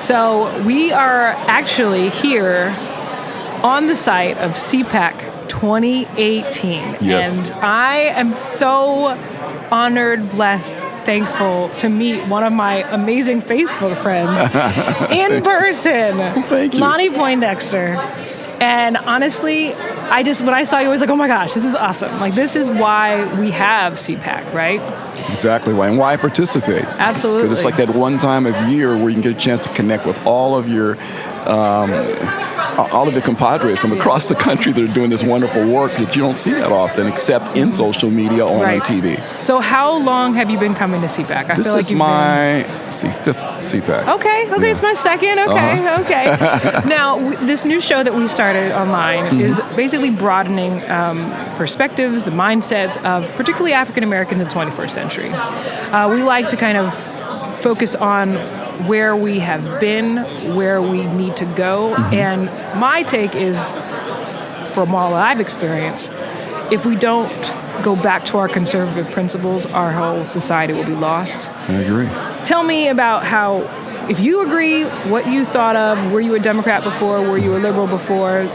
So we are actually here on the site of CPAC 2018. Yes. And I am so honored, blessed, thankful to meet one of my amazing Facebook friends in person. Thank you. Lonnie Poindexter. And honestly, when I saw you, I was like, oh my gosh, this is awesome. Like, this is why we have CPAC, right? That's exactly why, and why I participate. Absolutely. Because it's like that one time of year where you can get a chance to connect with all of your compadres from across the country that are doing this wonderful work that you don't see that often, except in social media or on TV. So how long have you been coming to CPAC? This is my fifth CPAC. Okay, Yeah. it's my second. Okay. Now, this new show that we started online is basically broadening perspectives, the mindsets of particularly African Americans in the 21st century. We like to kind of focus on where we have been, where we need to go. And my take is, from all that I've experienced, if we don't go back to our conservative principles, our whole society will be lost. I agree. Tell me about how, if you agree, what you thought of, were you a Democrat before, were you a liberal before?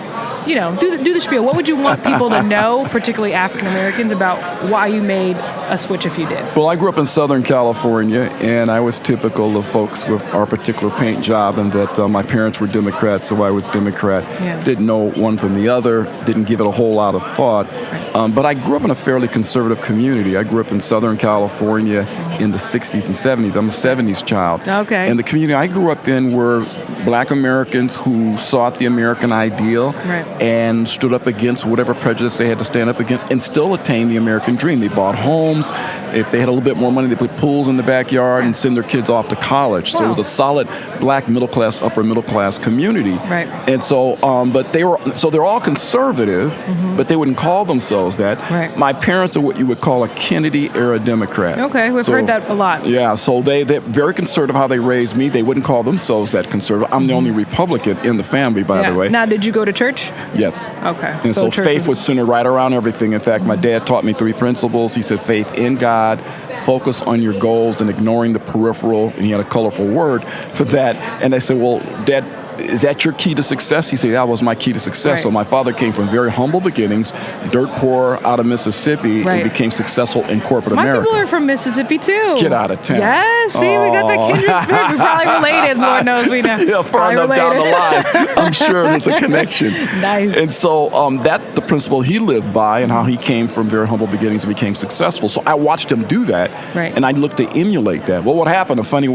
You know, do the spiel. What would you want people to know, particularly African Americans, about why you made a switch if you did? Well, I grew up in Southern California, and I was typical of folks with our particular paint job, and that my parents were Democrats, so I was Democrat. Yeah. Didn't know one from the other, didn't give it a whole lot of thought. Right. But I grew up in a fairly conservative community. I grew up in Southern California in the 60s and 70s. I'm a 70s child. Okay. And the community I grew up in were Black Americans who sought the American ideal. Right. And stood up against whatever prejudice they had to stand up against and still attain the American dream. They bought homes. If they had a little bit more money, they put pools in the backyard and send their kids off to college. So it was a solid Black middle class, upper middle class community. Right. And so, but they're all conservative, but they wouldn't call themselves that. Right. My parents are what you would call a Kennedy era Democrat. Okay, we've heard that a lot. Yeah, so they're very conservative how they raised me. They wouldn't call themselves that conservative. I'm the only Republican in the family, by the way. Now, did you go to church? Yes. Okay. And so faith was centered right around everything. In fact, my dad taught me 3 principles. He said faith in God, focus on your goals, and ignoring the peripheral. And he had a colorful word for that. And I said, well, Dad, is that your key to success? He said, that was my key to success. Right. So my father came from very humble beginnings, dirt poor out of Mississippi, Right. and became successful in corporate My America. people are from Mississippi, too. Get out of town. Yes, see, we got that kindred spirit. We're probably related, Lord knows we know. Yeah, far enough down the line, I'm sure there's a connection. Nice. And so that's the principle he lived by and how he came from very humble beginnings and became successful. So I watched him do that, Right. and I looked to emulate that. Well, what happened, a funny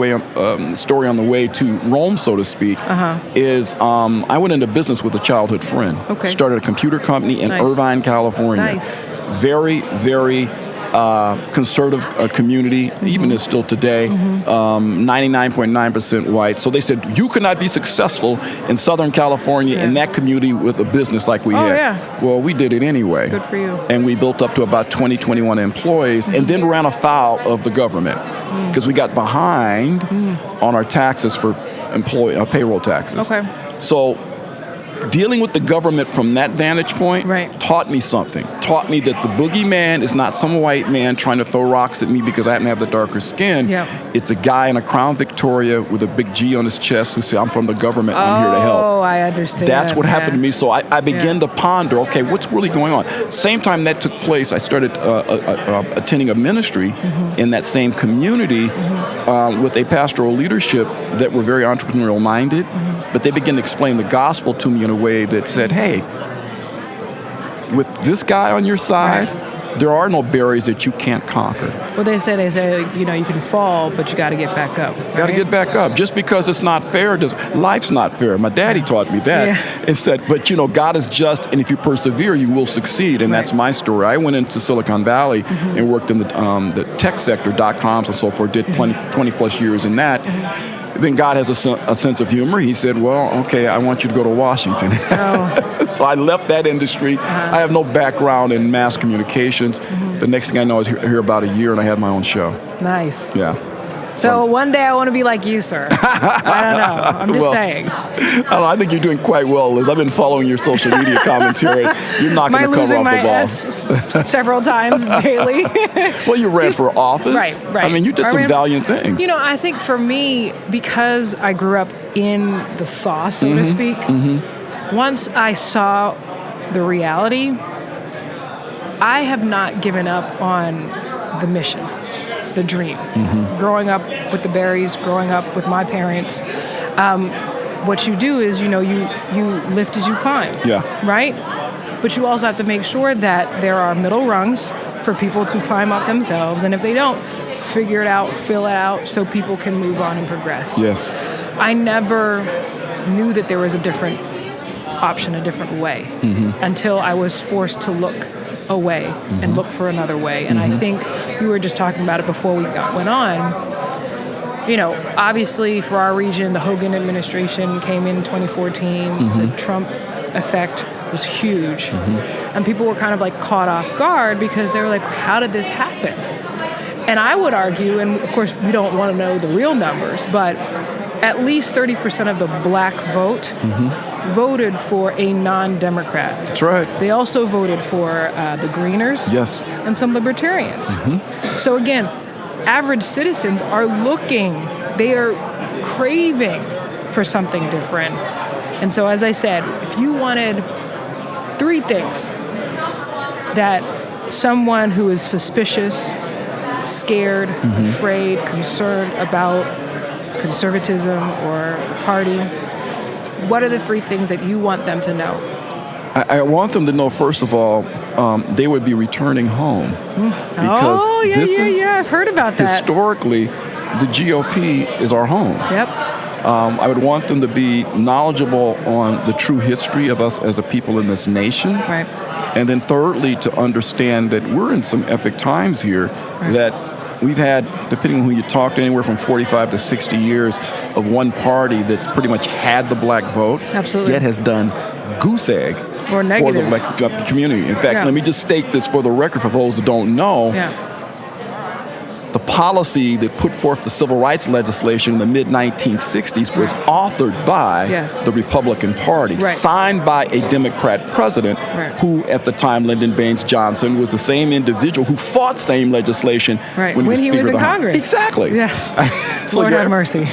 story on the way to Rome, so to speak, is I went into business with a childhood friend. Okay. Started a computer company in Nice. Irvine, California. Nice. Very, very conservative community, even is still today, 99.9% white. So they said, you cannot be successful in Southern California in that community with a business like we had. Yeah. Well, we did it anyway. Good for you. And we built up to about 21 employees and then ran afoul of the government because we got behind on our taxes for payroll taxes. Okay. So dealing with the government from that vantage point Right. taught me something. Taught me that the boogeyman is not some white man trying to throw rocks at me because I happen to have the darker skin. Yep. It's a guy in a Crown Victoria with a big G on his chest who said, I'm from the government, I'm here to help. Oh, I understand. That's what happened to me. So I began to ponder, okay, what's really going on? Same time that took place, I started attending a ministry in that same community with a pastoral leadership that were very entrepreneurial minded, but they began to explain the gospel to me in a way that said, hey, with this guy on your side, there are no barriers that you can't conquer. Well, they say, you can fall, but you got to get back up. Right? Got to get back up. Just because it's not fair, life's not fair. My daddy taught me that. Yeah. And said, but God is just, and if you persevere, you will succeed. And that's my story. I went into Silicon Valley and worked in the tech sector, .coms and so forth, did 20 plus years in that. Then God has a sense of humor. He said, well, okay, I want you to go to Washington. Oh. So I left that industry. I have no background in mass communications. The next thing I know is here about a year, and I had my own show. Nice. Yeah. So one day I want to be like you, sir. I don't know. I'm just saying. I think you're doing quite well, Liz. I've been following your social media commentary. You're knocking the cover off the ball. Several times daily. Well, you ran for office. Right. I mean, you did some valiant things. You know, I think for me, because I grew up in the sauce, so to speak, once I saw the reality, I have not given up on the mission, the dream. Growing up with the Berries, growing up with my parents, what you do is, you lift as you climb. Yeah. Right? But you also have to make sure that there are middle rungs for people to climb up themselves. And if they don't, figure it out, fill it out, so people can move on and progress. Yes. I never knew that there was a different option, a different way, until I was forced to look away and look for another way. And I think we were just talking about it before we went on. You know, obviously for our region, the Hogan administration came in 2014. The Trump effect was huge. And people were kind of like caught off guard because they were like, how did this happen? And I would argue, and of course we don't want to know the real numbers, but at least 30% of the black vote voted for a non-Democrat. That's right. They also voted for the Greeners and some Libertarians. So again, average citizens are looking, they are craving for something different. And so as I said, if you wanted 3 things that someone who is suspicious, scared, afraid, concerned about conservatism or the party, what are the 3 things that you want them to know? I want them to know, first of all, they would be returning home. Because I've heard about that. Historically, the GOP is our home. Yep. I would want them to be knowledgeable on the true history of us as a people in this nation. Right. And then thirdly, to understand that we're in some epic times here, that we've had, depending on who you talk to, anywhere from 45 to 60 years of one party that's pretty much had the black vote, yet has done goose egg or negative for the black community. In fact, let me just state this for the record for those who don't know. The policy that put forth the civil rights legislation in the mid-1960s was authored by the Republican Party, signed by a Democrat president who, at the time, Lyndon Baines Johnson, was the same individual who fought same legislation when he was in Congress. Exactly. Yes. So Lord have mercy.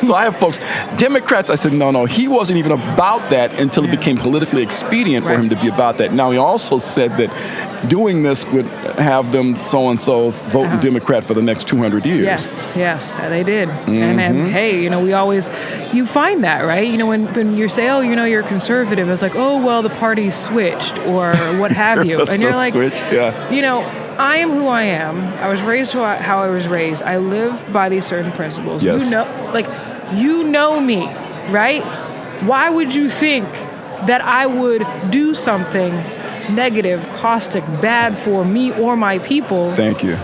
So I have folks, Democrats, I said, no, he wasn't even about that until it became politically expedient for him to be about that. Now, he also said that doing this would have them so-and-so's voting Democrat for the next 200 years. Yes, they did. And hey, you find that, right? You know, when you say, you're conservative, it's like, well, the party switched or what have you. And you're like, I am who I am. I was raised how I was raised. I live by these certain principles. Yes. You know me, right? Why would you think that I would do something negative, caustic, bad for me or my people? Thank you.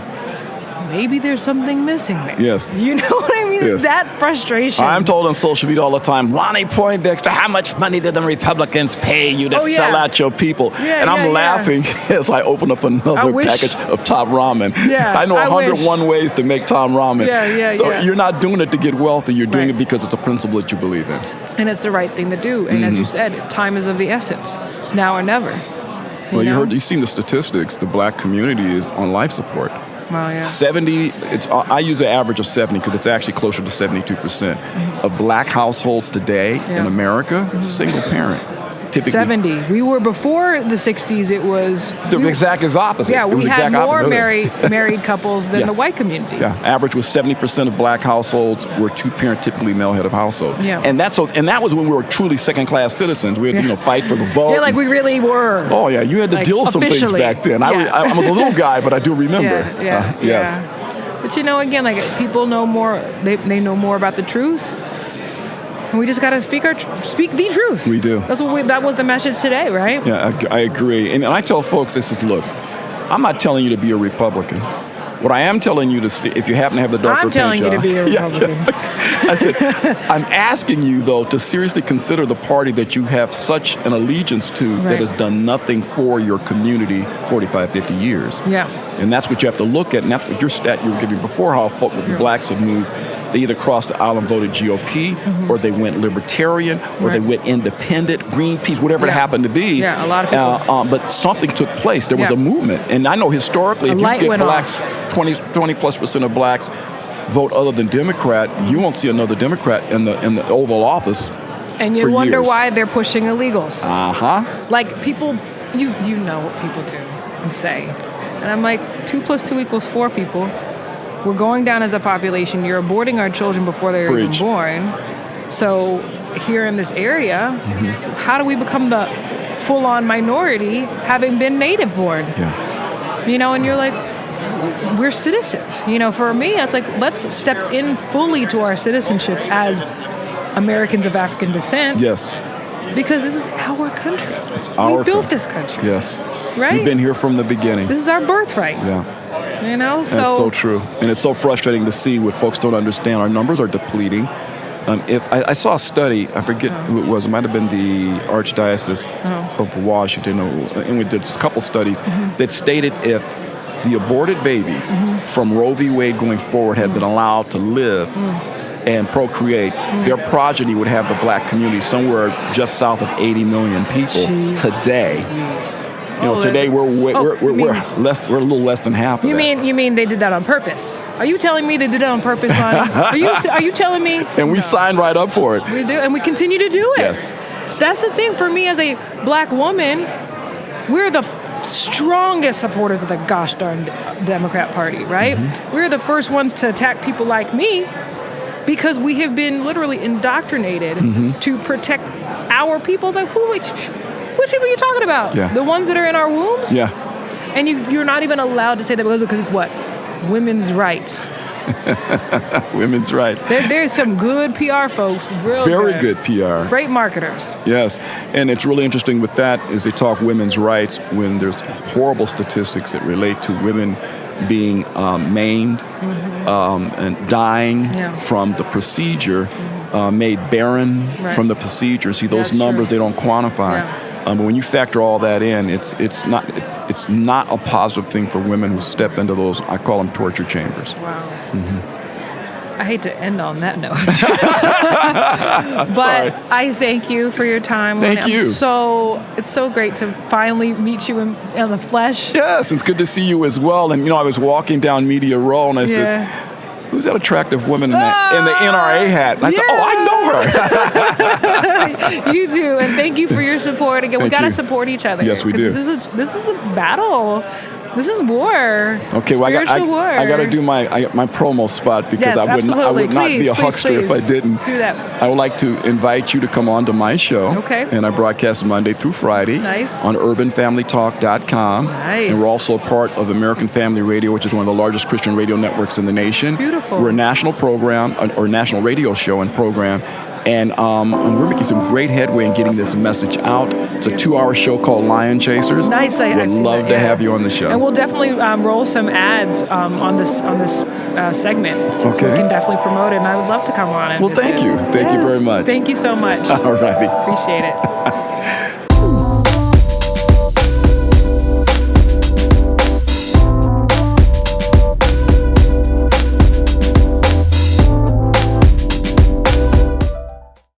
Maybe there's something missing there. Yes. You know what I mean? Yes. That frustration. I'm told on social media all the time, Lonnie Poindexter, how much money did the Republicans pay you to sell out your people? And I'm laughing as I open up another package of top ramen. I know 101 ways to make Tom ramen. So you're not doing it to get wealthy. You're doing it because it's a principle that you believe in. And it's the right thing to do. And as you said, time is of the essence. It's now or never. You've seen the statistics. The black community is on life support. Well, 70, I use an average of 70 because it's actually closer to 72% of black households today in America, single parent. Typically. 70. We were before the 60s, it was... The exact is opposite. Yeah, we had more married couples than the white community. Yeah, average was 70% of black households were two-parent, typically male head of household. And that was when we were truly second-class citizens. We had to fight for the vote. Yeah, like we really were. Oh, yeah, you had to deal with some things back then. I was a little guy, but I do remember. Yes. But again, people know more, they know more about the truth. And we just got to speak the truth. We do. That was the message today, right? Yeah, I agree. And I tell folks, look, I'm not telling you to be a Republican. What I am telling you to see, if you happen to have the darker I'm telling paint you to be a job- Republican. I said, I'm asking you, though, to seriously consider the party that you have such an allegiance to that Right. has done nothing for your community 45, 50 years. Yeah. And that's what you have to look at, and that's what your stat you were giving before, how folk with the blacks have moved. They either crossed the aisle and voted GOP, or they went libertarian, or they Right. went independent, Greenpeace, whatever it Yeah. happened to be. Yeah, a lot of people. But something took place. There was Yeah. a movement. And I know historically, A if you light get went blacks, 20+% of blacks vote other than Democrat, you won't see another Democrat in the Oval Office. And you for wonder years. why they're pushing illegals. Uh-huh. Like people, you know what people do and say. And I'm like, 2 + 2 = 4 people. We're going down as a population. You're aborting our children before they're Preach. even born. So here in this area, how do we become the full-on minority having been native born? Yeah. You know, and you're like, we're citizens. You know, for me, it's like, let's step in fully to our citizenship as Americans of African descent. Yes. Because this is our country. It's our We built country. this country. Yes. Right? We've been here from the beginning. This is our birthright. Yeah. You know, That's so true. And it's so frustrating to see what folks don't understand. Our numbers are depleting. If I saw a study, I forget who it was. It might have been the Archdiocese of Washington, and we did a couple studies that stated if the aborted babies from Roe v. Wade going forward had been allowed to live and procreate, their progeny would have the black community somewhere just south of 80 million people today. You know, today we're less. We're a little less than half of You that. mean they did that on purpose? Are you telling me they did that on purpose, Lonnie? Are you telling me? And we signed right up for it. We do, and we continue to do it. Yes. That's the thing for me as a black woman. We're the strongest supporters of the gosh darn Democrat Party, right? We're the first ones to attack people like me because we have been literally indoctrinated to protect our people. It's like, which people are you talking about? Yeah. The ones that are in our wombs? Yeah. And you're not even allowed to say that because it's what? Women's rights. Women's rights. There's some good PR folks, Very good PR. Great marketers. Yes, and it's really interesting with that is they talk women's rights when there's horrible statistics that relate to women being maimed and dying from the procedure, made barren from the procedure. See, those That's numbers true. they don't quantify. Yeah. But when you factor all that in, it's not a positive thing for women who step into those, I call them torture chambers. Wow. I hate to end on that note. But Sorry. I thank you for your time. Thank Lonnie. you. It's so great to finally meet you in the flesh. Yes, it's good to see you as well. And I was walking down Media Row and I Yeah. said, "Who's that attractive woman in the NRA hat?" And I said, "Oh, I know her." You do, and thank you for your support. Again, we Thank got to you. support each other. Yes, we 'cause do. This is a battle. This is war. Okay, well, Spiritual war. I got to do my promo spot because Yes, I would not be absolutely. a Please, huckster if I please. didn't. Do that. I would like to invite you to come on to my show. Okay. And I broadcast Monday through Friday Nice. on urbanfamilytalk.com. Nice. And we're also a part of American Family Radio, which is one of the largest Christian radio networks in the nation. Beautiful. We're a national program or national radio show and program. And we're making some great headway in getting this message out. It's a 2-hour show called Lion Chasers. Nice. We'd I've seen love that, to yeah. have you on the show. And we'll definitely roll some ads on this segment. So we Okay. can definitely promote it, and I would love to come on. And Well, visit. thank you. Thank you very much. Thank you so much. All righty. Appreciate it.